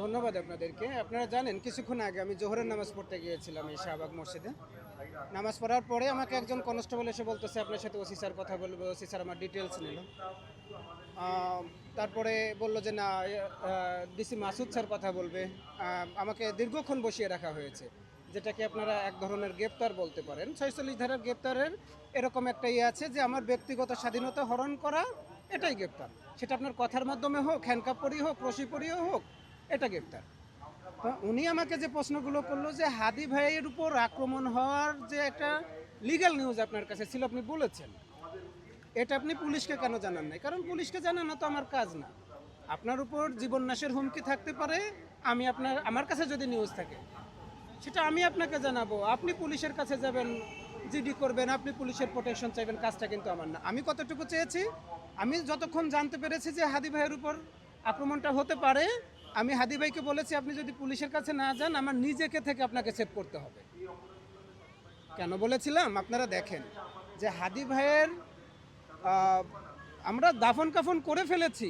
ধন্যবাদ আপনাদেরকে। আপনারা জানেন কিছুক্ষণ আগে আমি জোহরের নামাজ পড়তে গিয়েছিলাম এই শাহবাগ মসজিদে। নামাজ পড়ার পরে আমাকে একজন কনস্টেবল এসে বলতেছে আপনার সাথে ওসি স্যার কথা বলবে। ওসি স্যার আমার ডিটেলস নিল। তারপরে বলল যে না, ডিসি মাসুদ স্যার কথা বলবে। আমাকে দীর্ঘক্ষণ বসিয়ে রাখা হয়েছে, যেটাকে আপনারা এক ধরনের গ্রেপ্তার বলতে পারেন। 46 ধারার গ্রেপ্তারের এরকম একটা আছে যে আমার ব্যক্তিগত স্বাধীনতা হরণ করা, এটাই গ্রেপ্তার। সেটা আপনার কথার মাধ্যমে হোক, হ্যান্ডকাপ পরিয়ে হোক, রশি পরিয়ে হোক, এটা গ্রেপ্তার। তো উনি আমাকে যে প্রশ্নগুলো করলো যে হাদি ভাইয়ের উপর আক্রমণ হওয়ার যে একটা লিগ্যাল নিউজ আপনার কাছে ছিল, আপনি বলেছেন, এটা আপনি পুলিশকে কেন জানান নাই? কারণ পুলিশকে জানানো তো আমার কাজ না। আপনার উপর জীবন নাশের হুমকি থাকতে পারে, আমার কাছে যদি নিউজ থাকে সেটা আমি আপনাকে জানাবো। আপনি পুলিশের কাছে যাবেন, জিডি করবেন, আপনি পুলিশের প্রোটেকশন চাইবেন, কাজটা কিন্তু আমার না। আমি কতটুকু চেয়েছি, আমি যতক্ষণ জানতে পেরেছি যে হাদি ভাইয়ের উপর আক্রমণটা হতে পারে, আমি হাদি ভাইকে বলেছি আপনি যদি পুলিশের কাছে না যান, আমার নিজেকে থেকে আপনাকে সেভ করতে হবে। কেন বলেছিলাম আপনারা দেখেন যে হাদি ভাইয়ের আমরা দাফন কাফন করে ফেলেছি,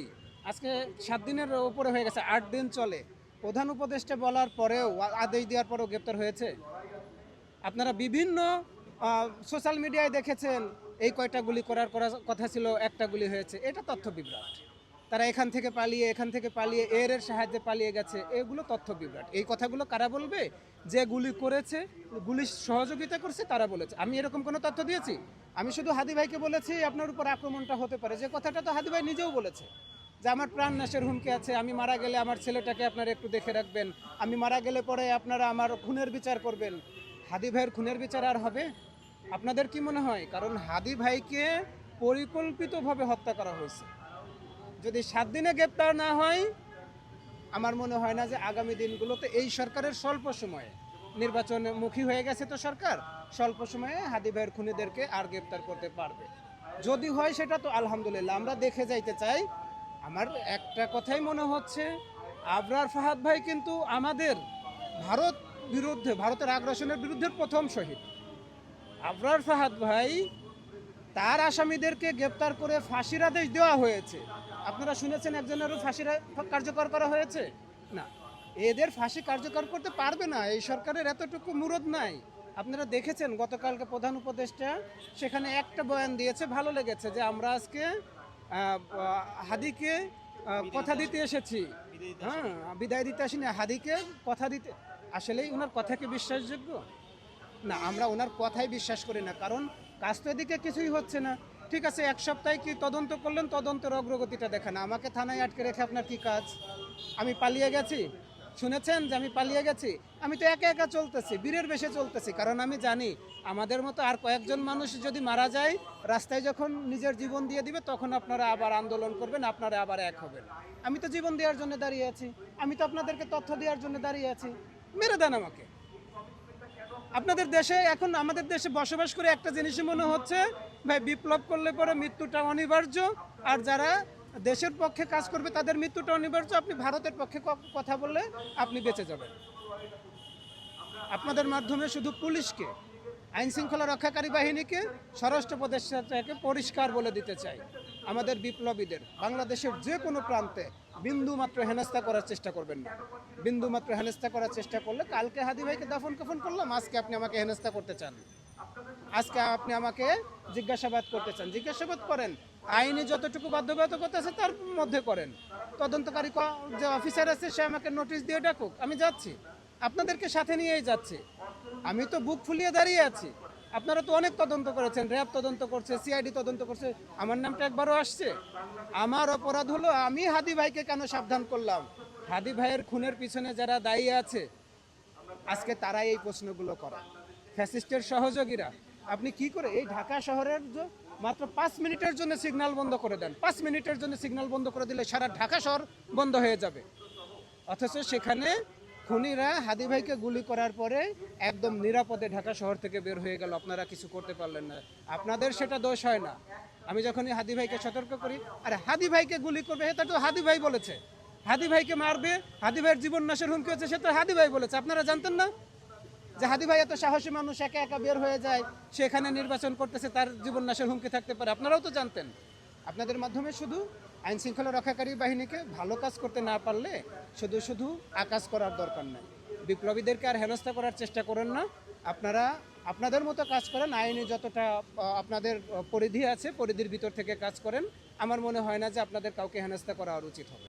আজকে 7 দিনের উপরে হয়ে গেছে, 8 দিন চলে। প্রধান উপদেষ্টা বলার পরেও, আদেশ দেওয়ার পরেও গ্রেপ্তার হয়েছে। আপনারা বিভিন্ন সোশ্যাল মিডিয়ায় দেখেছেন এই কয়টা গুলি করার কথা ছিল, একটা গুলি হয়েছে। এটা তথ্য বিভ্রাট। তারা এখান থেকে পালিয়ে এর সাহায্যে পালিয়ে গেছে, এগুলো তথ্য বিভ্রাট। এই কথাগুলো কারা বলবে? যে গুলি করেছে, গুলি সহযোগিতা করছে, তারা বলেছে। আমি এরকম কোনো তথ্য দিয়েছি? আমি শুধু হাদি ভাইকে বলেছি আপনার উপর আক্রমণটা হতে পারে, যে কথাটা তো হাদি ভাই নিজেও বলেছে যে আমার প্রাণ নাশের হুমকি আছে, আমি মারা গেলে আমার ছেলেটাকে আপনারা একটু দেখে রাখবেন, আমি মারা গেলে পরে আপনারা আমার খুনের বিচার করবেন। হাদি ভাইয়ের খুনের বিচার আর হবে? আপনাদের কি মনে হয়? কারণ হাদি ভাইকে পরিকল্পিতভাবে হত্যা করা হয়েছে। যদি 7 দিনে গ্রেপ্তার না হয়, আমার মনে হয় না যে আগামী দিনগুলোতে এই সরকারের স্বল্প সময়ে, নির্বাচনমুখী হয়ে গেছে তো সরকার, স্বল্প সময়ে হাদি ভাইয়ের খুনিদেরকে আর গ্রেপ্তার করতে পারবে। যদি হয় সেটা তো আলহামদুলিল্লাহ, আমরা দেখে যাইতে চাই। আমার একটা কথাই মনে হচ্ছে, আবরার ফাহাদ ভাই কিন্তু আমাদের ভারতের আগ্রাসনের বিরুদ্ধে প্রথম শহীদ। আবরার ফাহাদ ভাই, তার আসামিদেরকে গ্রেপ্তার করে ফাঁসির আদেশ দেওয়া হয়েছে। আপনারা শুনেছেন একজনেরও ফাঁসির কার্যকর করা হয়েছে? না, এদের ফাঁসি কার্যকর করতে পারবে না, এই সরকারের এতটুকু মুরদ নাই। আপনারা দেখেছেন গতকালকে প্রধান উপদেষ্টা সেখানে একটা বয়ান দিয়েছে, ভালো লেগেছে, যে আমরা আজকে হাদিকে কথা দিতে এসেছি। হ্যাঁ, বিদায় দিতে আসিনি, হাদিকে কথা দিতে। আসলেই ওনার কথা কি বিশ্বাসযোগ্য? না, আমরা ওনার কথাই বিশ্বাস করি না। কারণ কাজ তো এদিকে কিছুই হচ্ছে না। ঠিক আছে, 1 সপ্তাহে কি তদন্ত করলেন, তদন্তের অগ্রগতিটা দেখেন। আমাকে থানায় আটকে রেখে আপনার কি কাজ? আমি পালিয়ে গেছি? শুনেছেন যে আমি পালিয়ে গেছি? আমি তো একা একা চলতেছি, বীরের বেশে চলতেছি। কারণ আমি জানি আমাদের মতো আর কয়েকজন মানুষ যদি মারা যায়, রাস্তায় যখন নিজের জীবন দিয়ে দিবে, তখন আপনারা আবার আন্দোলন করবেন, আপনারা আবার এক হবেন। আমি তো জীবন দেওয়ার জন্য দাঁড়িয়ে আছি, আমি তো আপনাদেরকে তথ্য দেওয়ার জন্য দাঁড়িয়ে আছি। মেরে দেন আমাকে। আপনাদের দেশে এখন, আমাদের দেশে বসবাস করে একটা জিনিসই মনে হচ্ছে, ভাই বিপ্লব করলে পরে মৃত্যুটা অনিবার্য, আর যারা দেশের পক্ষে কাজ করবে তাদের মৃত্যুটা অনিবার্য। আপনি ভারতের পক্ষে কথা বললে আপনি বেঁচে যাবেন। আপনাদের মাধ্যমে শুধু পুলিশকে, আইন শৃঙ্খলা রক্ষাকারী বাহিনীকে, স্বরাষ্ট্র উপদেষ্টাকে পরিষ্কার বলে দিতে চাই, আমাদের বিপ্লবীদের বাংলাদেশের যে কোনো প্রান্তে বিন্দুমাত্র হেনস্থা করার চেষ্টা করবেন না। বিন্দুমাত্র হেনস্থা করার চেষ্টা করলে, কালকে হাদি ভাইকে দাফন কাফন করলাম, আজকে আপনি আমাকে হেনস্থা করতে চান, আজকে আপনি আমাকে জিজ্ঞাসাবাদ করতে চান, জিজ্ঞাসাবাদ করেন। আইনি যতটুকু বাধ্যবাধকতা আছে তার মধ্যে করেন। তদন্তকারী যে অফিসার আছে সে আমাকে নোটিশ দিয়ে ডাকুক, আমি যাচ্ছি, আপনাদেরকে সাথে নিয়েই যাচ্ছি। আমি তো বুক ফুলিয়ে দাঁড়িয়ে আছি। আপনারা তো অনেক তদন্ত করেছেন, র্যাব তদন্ত করছে, সিআইডি তদন্ত করছে, আমার নামটা একবারও আসছে? আমার অপরাধ হলো আমি হাদি ভাইকে কেন সাবধান করলাম? হাদি ভাইয়ের খুনের পিছনে যারা দায়ী আছে, আজকে তারাই এই প্রশ্নগুলো করে, ফ্যাসিস্টের সহযোগীরা। আপনি কি করে এই ঢাকা শহরের মাত্র 5 মিনিটের জন্য সিগন্যাল বন্ধ করে দেন, 5 মিনিটের জন্য সিগন্যাল বন্ধ করে দিলে সারা ঢাকা শহর বন্ধ হয়ে যাবে। অথচ সেখানে খুনিরা হাদি ভাইকে গুলি করার পরে একদম নিরাপদে ঢাকা শহর থেকে বের হয়ে গেল, আপনারা কিছু করতে পারলেন না। আপনাদের সেটা দোষ হয় না। আমি যখনই হাদি ভাইকে সতর্ক করি, আরে হাদি ভাইকে গুলি করবে, এটা তো হাদি ভাই বলেছে, হাদি ভাইকে মারবে, হাদি ভাইয়ের জীবন নাশের হুমকি হচ্ছে, সে তো হাদি ভাই বলেছে। আপনারা জানতেন না যে হাদি ভাই এত সাহসী মানুষ, একা একা বের হয়ে যায়, সেখানে নির্বাচন করতেছে, তার জীবন নাশের হুমকি থাকতে পারে? আপনারাও তো জানতেন। আপনাদের মাধ্যমে শুধু আইন শৃঙ্খলা রক্ষাকারী বাহিনীকে ভালো কাজ করতে না পারলে শুধু শুধু আকাজ করার দরকার নেই। বিপ্লবীদেরকে আর হেনস্থা করার চেষ্টা করেন না। আপনারা আপনাদের মতো কাজ করেন, আইনে যতটা আপনাদের পরিধি আছে পরিধির ভিতর থেকে কাজ করেন। আমার মনে হয় না যে আপনাদের কাউকে হেনস্থা করা আর উচিত হবে।